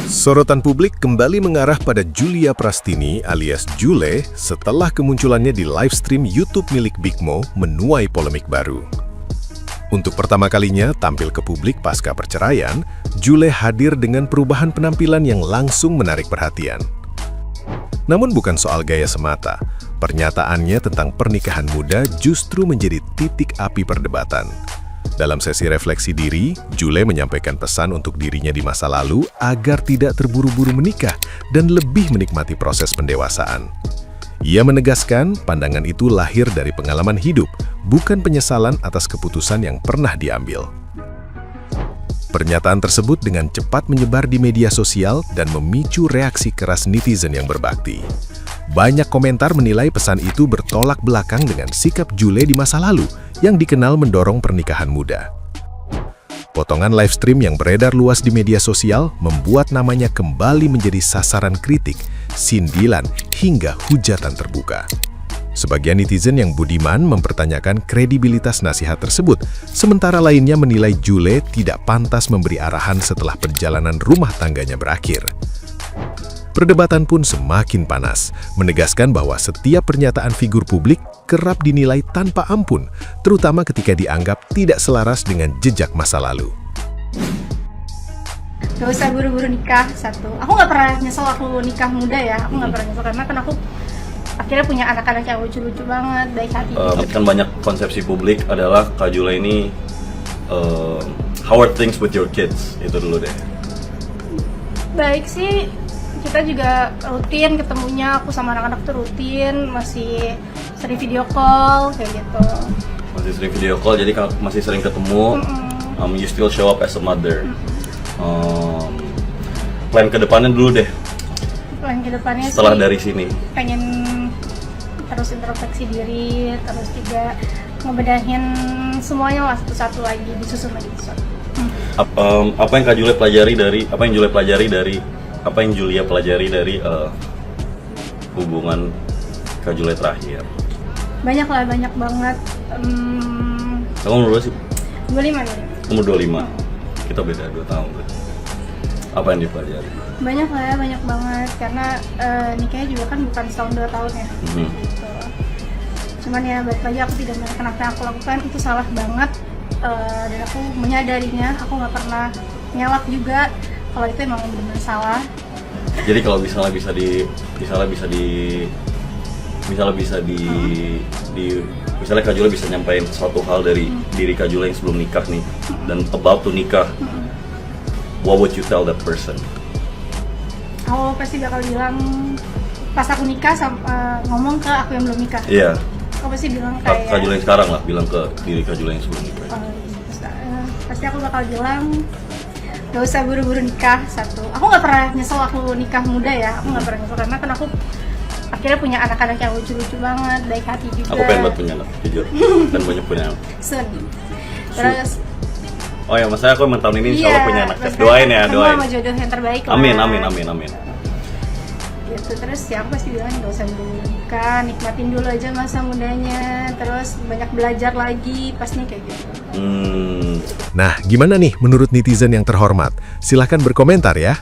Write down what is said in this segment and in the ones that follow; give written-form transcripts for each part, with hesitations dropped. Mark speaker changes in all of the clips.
Speaker 1: Sorotan publik kembali mengarah pada Julia Prastini alias Jule setelah kemunculannya di live stream YouTube milik Big Mo menuai polemik baru. Untuk pertama kalinya tampil ke publik pasca perceraian, Jule hadir dengan perubahan penampilan yang langsung menarik perhatian. Namun bukan soal gaya semata, pernyataannya tentang pernikahan muda justru menjadi titik api perdebatan. Dalam sesi refleksi diri, Jule menyampaikan pesan untuk dirinya di masa lalu agar tidak terburu-buru menikah dan lebih menikmati proses pendewasaan. Ia menegaskan pandangan itu lahir dari pengalaman hidup, bukan penyesalan atas keputusan yang pernah diambil. Pernyataan tersebut dengan cepat menyebar di media sosial dan memicu reaksi keras netizen yang berbakti. Banyak komentar menilai pesan itu bertolak belakang dengan sikap Jule di masa lalu yang dikenal mendorong pernikahan muda. Potongan live stream yang beredar luas di media sosial membuat namanya kembali menjadi sasaran kritik, sindilan, hingga hujatan terbuka. Sebagian netizen yang budiman mempertanyakan kredibilitas nasihat tersebut, sementara lainnya menilai Jule tidak pantas memberi arahan setelah perjalanan rumah tangganya berakhir. Perdebatan pun semakin panas, menegaskan bahwa setiap pernyataan figur publik kerap dinilai tanpa ampun, terutama ketika dianggap tidak selaras dengan jejak masa lalu.
Speaker 2: Gak usah buru-buru nikah, satu. Aku gak pernah nyesel aku nikah muda ya, aku gak pernah nyesel karena kan aku akhirnya punya anak-anak yang lucu-lucu banget, baik hati.
Speaker 3: Kan banyak konsepsi publik adalah Kak Jule ini how are things with your kids, itu dulu deh.
Speaker 2: Baik sih, kita juga rutin ketemunya, aku sama anak-anak tuh rutin, masih sering video call, kayak gitu.
Speaker 3: Masih sering video call, jadi masih sering ketemu, you still show up as a mother. Plan ke depannya dulu deh.
Speaker 2: Plan ke depannya
Speaker 3: setelah
Speaker 2: sih,
Speaker 3: dari sini
Speaker 2: pengen terus introspeksi diri, terus juga ngebedahin semuanya lah satu-satu lagi, disusun lagi satu.
Speaker 3: Apa yang Kak Jule pelajari dari, apa yang Julia pelajari dari hubungan Kak Jule terakhir?
Speaker 2: Banyak lah, banyak banget.
Speaker 3: Kamu umur berapa sih?
Speaker 2: 25.
Speaker 3: Umur 25. Kita beda 2 tahun. Apa yang dipelajari?
Speaker 2: Banyak lah ya, banyak banget. Karena nikahnya juga kan bukan setahun 2 tahun ya. Gitu. Cuman ya balik lagi aku tidak melakukan apa yang aku lakukan, itu salah banget. Dan aku menyadarinya, aku nggak pernah nyelak juga kalau itu emang benar-benar salah. Jadi kalau
Speaker 3: misalnya Kak Jule bisa nyampain suatu hal dari diri Kak Jule yang sebelum nikah nih dan about to nikah, what would you tell that person?
Speaker 2: Aku pasti bakal bilang pas aku nikah ngomong ke aku yang belum nikah.
Speaker 3: Iya.
Speaker 2: Aku pasti bilang kayak
Speaker 3: Kak Jule yang sekarang lah, bilang ke diri Kak Jule yang sebelum nikah.
Speaker 2: Pasti aku bakal bilang gak usah buru-buru nikah, satu. Aku gak pernah nyesel aku nikah muda ya, aku gak pernah nyesel karena kan aku akhirnya punya anak-anak yang lucu-lucu banget, baik hati juga.
Speaker 3: Aku pengen banget punya anak, jujur. Dan banyak punya anak.
Speaker 2: Soon. Terus
Speaker 3: oh ya, maksudnya aku emang tahun ini insya Allah punya anak. Doain ya, doain.
Speaker 2: Sama jodoh yang terbaik lah.
Speaker 3: Amin.
Speaker 2: Gitu, terus ya aku pasti bilang gak usah buru-buru nikah, nikmatin dulu aja masa mudanya, terus banyak belajar lagi pas nih kayak gitu.
Speaker 1: Nah, gimana nih menurut netizen yang terhormat? Silahkan berkomentar ya.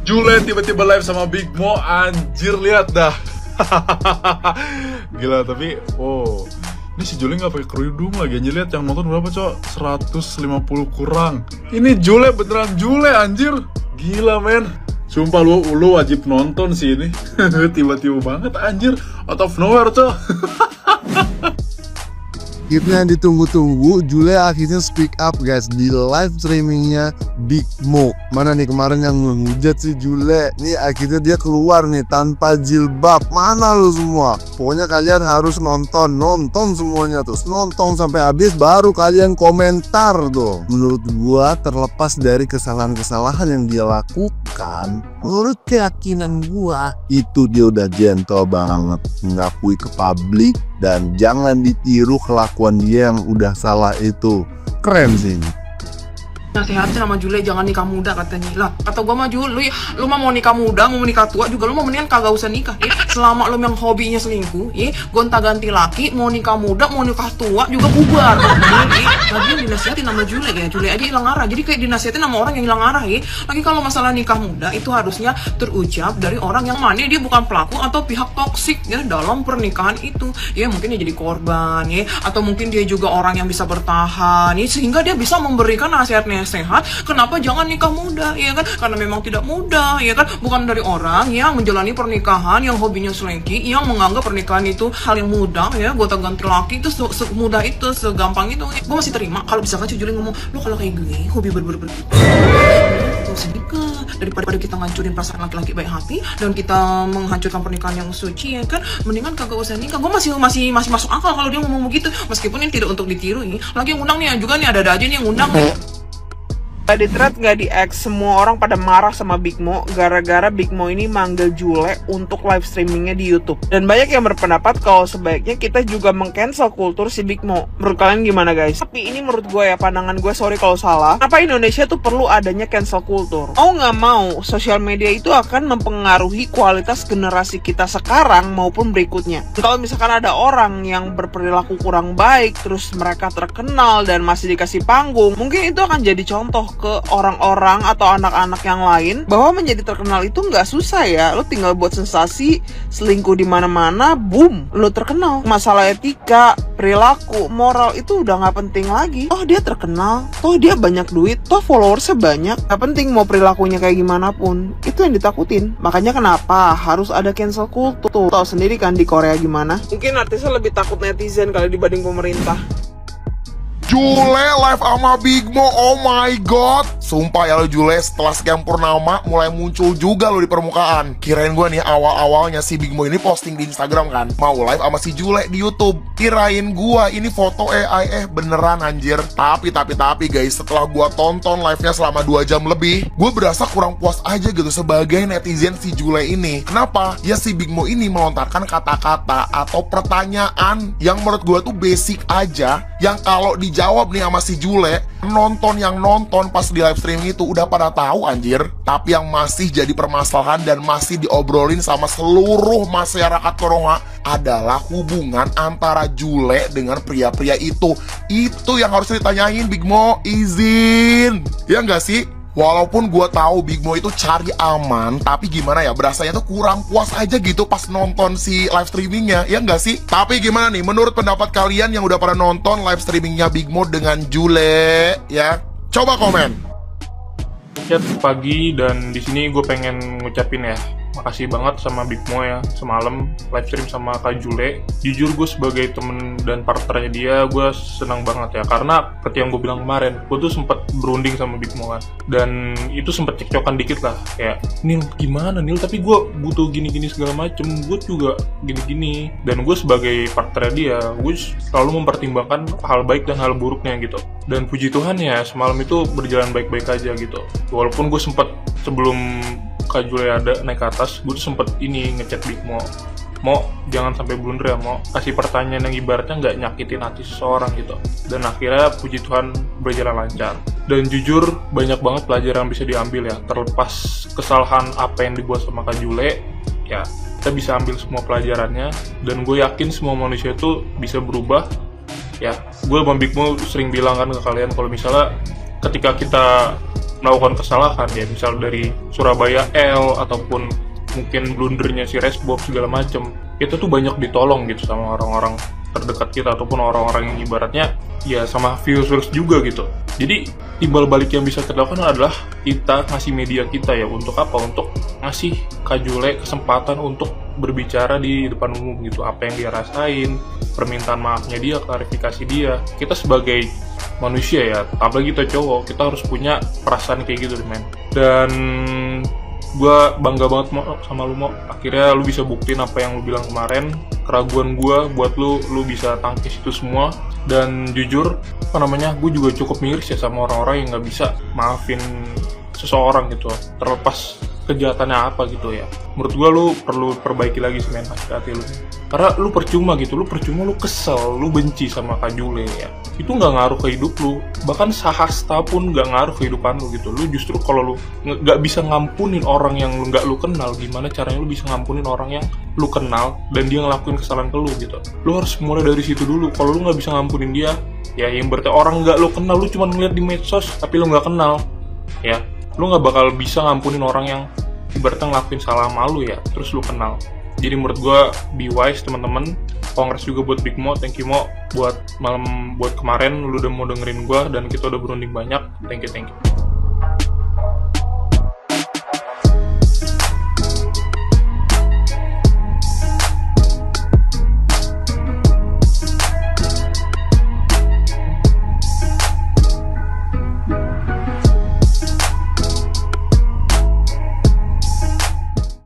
Speaker 4: Jule tiba-tiba live sama Big Mo, anjir, lihat dah. Gila, tapi ini si Jule nggak pakai kerudung lagi, anjir. Lihat yang nonton berapa, cok? 150 kurang. Ini Jule beneran Jule, anjir. Gila, men. Sumpah lu wajib nonton sih ini. Tiba-tiba banget, anjir. Out of nowhere, cok.
Speaker 5: Akhirnya ditunggu-tunggu, Jule akhirnya speak up guys di live streamingnya Big Mo. Mana nih kemarin yang ngehujat si Jule, nih akhirnya dia keluar nih tanpa jilbab. Mana lu semua? Pokoknya kalian harus nonton semuanya tuh, nonton sampai habis baru kalian komentar tuh. Menurut gua terlepas dari kesalahan-kesalahan yang dia lakukan, menurut keyakinan gua itu dia udah gentle banget mengakui ke publik. Dan jangan ditiru kelakuan dia yang udah salah itu. Keren sih.
Speaker 6: Nasihatin sama Jule jangan nikah muda katanya. Lah kata gue mah Jule, lu mah mau nikah muda mau nikah tua juga lu mau mendingan kagak usah nikah ya. Selama lu yang hobinya selingkuh ya, gonta ganti laki, mau nikah muda mau nikah tua juga bubar. Lagi dinasihatin sama Jule ya, Jule aja hilang arah. Jadi kayak dinasihatin sama orang yang hilang arah ya. Lagi kalau masalah nikah muda itu harusnya terucap dari orang yang mana dia bukan pelaku atau pihak toksik ya dalam pernikahan itu. Ya mungkin dia jadi korban ya, atau mungkin dia juga orang yang bisa bertahan ya, sehingga dia bisa memberikan nasihatnya sehat. Kenapa jangan nikah muda ya kan? Karena memang tidak mudah ya kan, bukan dari orang yang menjalani pernikahan yang hobinya selingkuh, yang menganggap pernikahan itu hal yang mudah ya, gonta ganti laki itu semudah itu, segampang itu. Gue masih terima kalau misalkan Jule ngomong, lo kalau kayak gini hobi berber gak usah nikah, daripada kita ngancurin perasaan laki-laki baik hati dan kita menghancurkan pernikahan yang suci ya kan, mendingan kagak usah nikah. Gue masih masuk akal kalau dia ngomong begitu, meskipun ini tidak untuk ditiru ya. Lagi yang undang nih juga nih ada aja nih yang undang nih.
Speaker 7: Gak di thread, gak di X, semua orang pada marah sama Big Mo gara-gara Big Mo ini manggil Jule untuk live streamingnya di YouTube. Dan banyak yang berpendapat kalau sebaiknya kita juga meng-cancel kultur si Big Mo. Menurut kalian gimana guys? Tapi ini menurut gue ya, pandangan gue, sorry kalau salah. Kenapa Indonesia tuh perlu adanya cancel kultur? Mau gak mau, sosial media itu akan mempengaruhi kualitas generasi kita sekarang maupun berikutnya. Kalau misalkan ada orang yang berperilaku kurang baik, terus mereka terkenal dan masih dikasih panggung, mungkin itu akan jadi contoh ke orang-orang atau anak-anak yang lain bahwa menjadi terkenal itu nggak susah ya. Lo tinggal buat sensasi, selingkuh di mana-mana, boom, lo terkenal. Masalah etika, perilaku, moral itu udah nggak penting lagi. Oh dia terkenal, toh dia banyak duit, toh followersnya banyak. Nggak penting mau perilakunya kayak gimana pun. Itu yang ditakutin. Makanya kenapa harus ada cancel culture. Tuh tahu sendiri kan di Korea gimana? Mungkin artisnya lebih takut netizen kali dibanding pemerintah.
Speaker 8: Jule live sama Big Mo, oh my god. Sumpah ya lo Jule, setelah sekian purnama mulai muncul juga lo di permukaan. Kirain gue nih awal-awalnya si Big Mo ini posting di Instagram kan, mau live sama si Jule di YouTube. Kirain gue ini foto AI beneran anjir. Tapi guys, setelah gue tonton live-nya selama 2 jam lebih, gue berasa kurang puas aja gitu sebagai netizen si Jule ini. Kenapa? Ya si Big Mo ini melontarkan kata-kata atau pertanyaan yang menurut gue tuh basic aja, yang kalau dijawab nih sama si Jule, yang nonton pas di live streaming itu udah pada tahu anjir. Tapi yang masih jadi permasalahan dan masih diobrolin sama seluruh masyarakat Konoha adalah hubungan antara Jule dengan pria-pria itu. Itu yang harus ditanyain Big Mo, izin. Ya nggak sih? Walaupun gue tahu Big Mo itu cari aman, tapi gimana ya, berasanya tuh kurang puas aja gitu pas nonton si live streamingnya, ya nggak sih? Tapi gimana nih, menurut pendapat kalian yang udah pada nonton live streamingnya Big Mo dengan Jule, ya? Coba komen.
Speaker 9: Chat pagi dan di sini gue pengen ngucapin ya, makasih banget sama Big Mo ya, semalam live stream sama Kak Jule. Jujur gue sebagai temen dan partnernya dia, gue senang banget ya, karena seperti yang gue bilang kemarin, gue tuh sempet berunding sama Big Mo kan, dan itu sempet cekcokan dikit lah, kayak Nil gimana Nil, tapi gue butuh gini-gini segala macem, gue juga gini-gini. Dan gue sebagai partnernya dia, gue selalu mempertimbangkan hal baik dan hal buruknya gitu. Dan puji Tuhan ya, semalam itu berjalan baik-baik aja gitu. Walaupun gue sempet sebelum Kak Jule ada naik ke atas, gue tuh sempet ngechat Big Mo, jangan sampai blunder ya, kasih pertanyaan yang ibaratnya nggak nyakitin hati seseorang gitu. Dan akhirnya puji Tuhan berjalan lancar. Dan jujur banyak banget pelajaran yang bisa diambil ya, terlepas kesalahan apa yang dibuat sama Kak Jule, ya kita bisa ambil semua pelajarannya. Dan gue yakin semua manusia itu bisa berubah. Ya, gue sama Big Mo sering bilang kan ke kalian, kalau misalnya ketika kita melakukan kesalahan ya, misal dari Surabaya L ataupun mungkin blundernya si Resbob segala macem, itu tuh banyak ditolong gitu sama orang-orang terdekat kita ataupun orang-orang yang ibaratnya ya sama viewers juga gitu. Jadi timbal balik yang bisa kita lakukan adalah kita ngasih media kita ya, untuk apa? Untuk ngasih Kak Jule kesempatan untuk berbicara di depan umum gitu, apa yang dia rasain, permintaan maafnya dia, klarifikasi dia. Kita sebagai manusia ya, apalagi kita cowok, kita harus punya perasaan kayak gitu men. Dan gue bangga banget sama lu Mo, akhirnya lu bisa buktiin apa yang lu bilang kemarin. Keraguan gue buat lu bisa tangkis itu semua. Dan jujur gue juga cukup miris ya sama orang-orang yang gak bisa maafin seseorang gitu, terlepas kejahatannya apa gitu ya. Menurut gua lu perlu perbaiki lagi sih men, hati-hati lu. Karena lu percuma gitu, lu kesel, lu benci sama Kak Jule ya. Itu nggak ngaruh ke hidup lu, bahkan sahasta pun nggak ngaruh ke kehidupan lu gitu. Lu justru kalau lu nggak bisa ngampunin orang yang lu nggak lu kenal, gimana caranya lu bisa ngampunin orang yang lu kenal dan dia ngelakuin kesalahan ke lu gitu. Lu harus mulai dari situ dulu. Kalau lu nggak bisa ngampunin dia, ya yang berarti orang nggak lu kenal, lu cuma ngeliat di medsos tapi lu nggak kenal, ya lu nggak bakal bisa ngampunin orang yang ibaratnya ngelakuin salah sama lu ya, terus lu kenal. Jadi menurut gue be wise teman-teman. Congrats juga buat Big Mo, thank you Mo buat kemarin lu udah mau dengerin gue dan kita udah berunding banyak. Thank you.